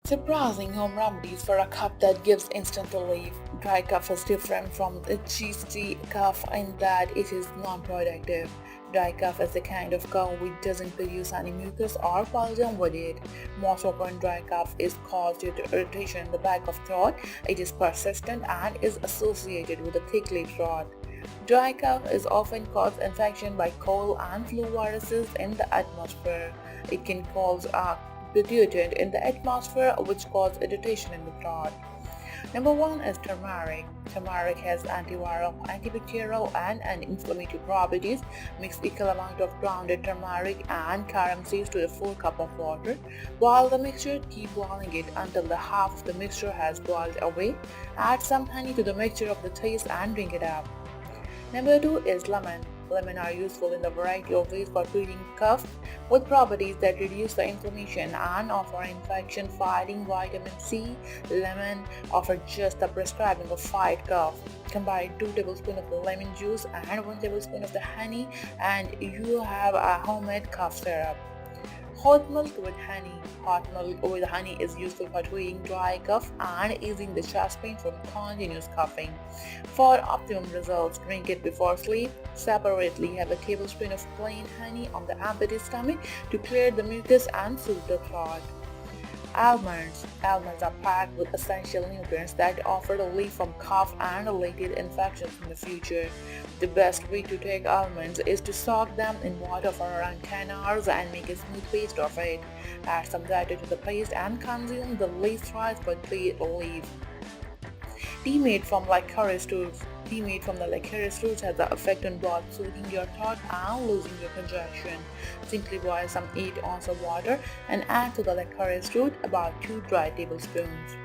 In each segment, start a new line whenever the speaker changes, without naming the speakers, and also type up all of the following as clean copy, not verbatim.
Surprising home remedies for a cough that gives instant relief. Dry cough is different from the GST cough in that it is non-productive. Dry cough is the kind of cough which doesn't produce any mucus or phlegm with it. Most often dry cough is caused due to irritation in the back of throat. It is persistent and is associated with a thickly throat. Dry cough is often caused infection by cold and flu viruses in the atmosphere. It can cause a pollutant in the atmosphere which cause irritation in the throat. Number 1 is turmeric. Turmeric has antiviral, antibacterial and anti-inflammatory properties. Mix equal amount of grounded turmeric and carom seeds to a 4 cup of water. Boil the mixture, keep boiling it until the half of the mixture has boiled away. Add some honey to the mixture of the taste and drink it up. Number 2 is lemon. Lemon are useful in a variety of ways for treating cough with properties that reduce the inflammation and offer infection-fighting vitamin C. Lemon offer just the prescribing of fight cough. Combine 2 tablespoons of the lemon juice and 1 tablespoon of the honey and you have a homemade cough syrup. Hot milk with honey. Hot milk with honey is useful for treating dry cough and easing the chest pain from continuous coughing. For optimum results, drink it before sleep. Separately, have a tablespoon of plain honey on the empty stomach to clear the mucus and soothe the throat. Almonds. Almonds are packed with essential nutrients that offer relief from cough and related infections in the future. The best way to take almonds is to soak them in water for around 10 hours and make a smooth paste of it. Add some data to the paste and consume the least thrice per day relief. Tea made from licorice roots. Tea made from the licorice roots has the effect on both soothing your throat and losing your congestion. Simply boil some 8 ounces of water and add to the licorice root about 2 dry tablespoons.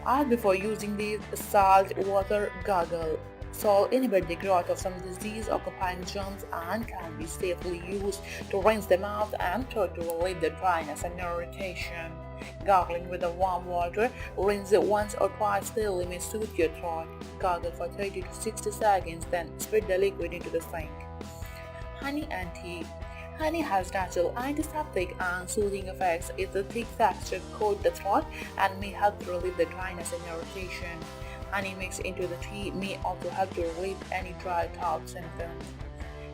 Add before using these salt water gargle. Salt inhibits the growth of some disease-occupying germs and can be safely used to rinse the mouth and throat to relieve the dryness and irritation. Gargling with the warm water, rinse it once or twice daily may soothe your throat. Gargle for 30 to 60 seconds, then spread the liquid into the sink. Honey and tea. Honey has natural antiseptic and soothing effects. Its thick texture coats the throat and may help to relieve the dryness and irritation. Honey mixed into the tea may also help to relieve any dry throat symptoms.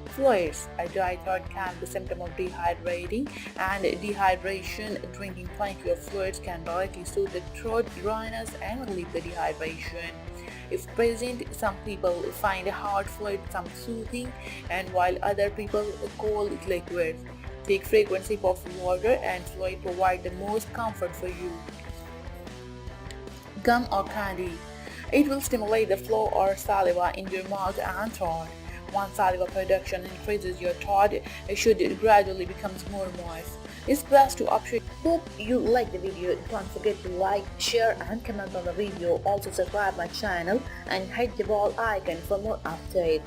Fluids. A dry throat can be a symptom of dehydrating and dehydration. Drinking plenty of fluids can directly soothe the throat dryness and relieve the dehydration. If present, some people find hard fluid some soothing and while other people cold liquids. Take frequent sip of water and fluid provide the most comfort for you. Gum or candy. It will stimulate the flow or saliva in your mouth and throat. Once saliva production increases, your throat should gradually becomes more moist. It's best to upshake.
Hope you like the video. Don't forget to like, share and comment on the video. Also subscribe my channel and hit the bell icon for more updates.